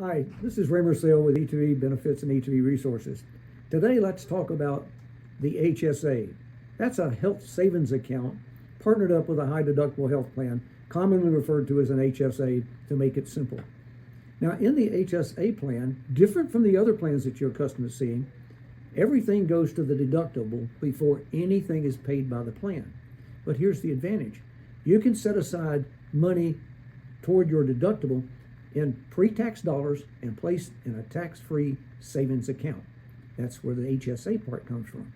Hi, this is Raymer Sale with E2E Benefits and E2E Resources. Today, let's talk about the HSA. That's a health savings account partnered up with a high deductible health plan, commonly referred to as an HSA to make it simple. Now, in the HSA plan, different from the other plans that you're accustomed to seeing, everything goes to the deductible before anything is paid by the plan. But here's the advantage. You can set aside money toward your deductible in pre-tax dollars and placed in a tax-free savings account. That's where the HSA part comes from.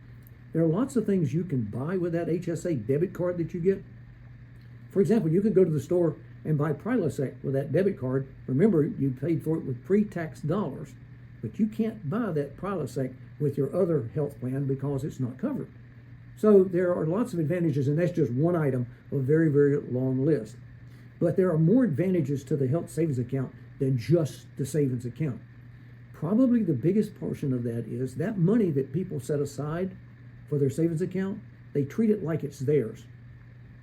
There are lots of things you can buy with that HSA debit card that you get. For example, you could go to the store and buy Prilosec with that debit card. Remember, you paid for it with pre-tax dollars, but you can't buy that Prilosec with your other health plan because it's not covered. So there are lots of advantages, and that's just one item of a very, very long list. But there are more advantages to the health savings account than just the savings account. Probably the biggest portion of that is that money that people set aside for their savings account, they treat it like it's theirs.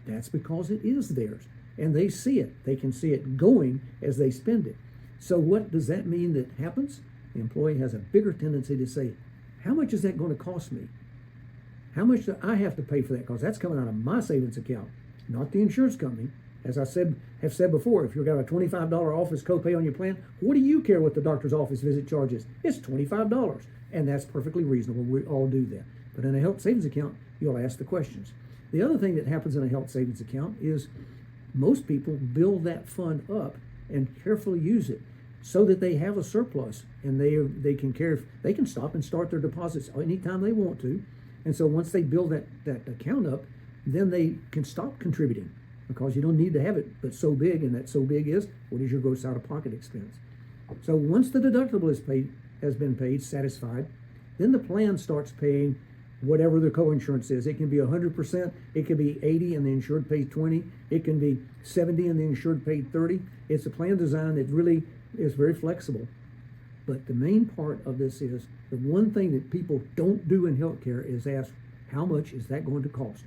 That's because it is theirs, and they see it. They can see it going as they spend it. So what does that mean that happens? The employee has a bigger tendency to say, how much is that going to cost me? How much do I have to pay for that? Because that's coming out of my savings account, not the insurance company. As I have said before, if you've got a $25 office copay on your plan, what do you care what the doctor's office visit charges? It's $25, and that's perfectly reasonable. We all do that. But in a health savings account, you'll ask the questions. The other thing that happens in a health savings account is most people build that fund up and carefully use it so that they have a surplus, and they can stop and start their deposits anytime they want to. And so once they build that account up, then they can stop contributing, because you don't need to have it but so big, and that so big is, what is your gross out-of-pocket expense? So once the deductible has been paid, satisfied, then the plan starts paying whatever the co-insurance is. It can be 100%, it can be 80 and the insured pays 20, it can be 70 and the insured paid 30. It's a plan design that really is very flexible. But the main part of this is, the one thing that people don't do in healthcare is ask, how much is that going to cost?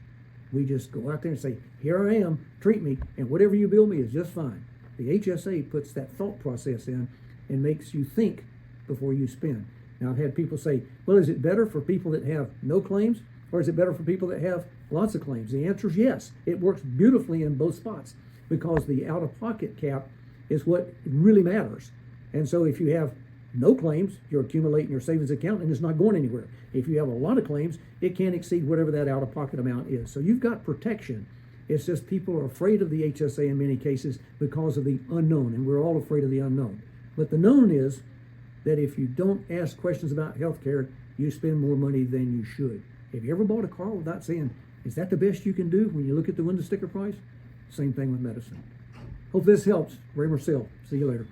We just go out there and say, here I am, treat me, and whatever you bill me is just fine. The HSA puts that thought process in and makes you think before you spend. Now, I've had people say, well, is it better for people that have no claims, or is it better for people that have lots of claims? The answer is yes. It works beautifully in both spots, because the out-of-pocket cap is what really matters. And so if you have no claims, you're accumulating your savings account and it's not going anywhere. If you have a lot of claims, it can't exceed whatever that out-of-pocket amount is. So you've got protection. It's just people are afraid of the HSA in many cases because of the unknown, and we're all afraid of the unknown. But the known is that if you don't ask questions about healthcare, you spend more money than you should. Have you ever bought a car without saying, is that the best you can do when you look at the window sticker price? Same thing with medicine. Hope this helps. Raymer Sale. See you later.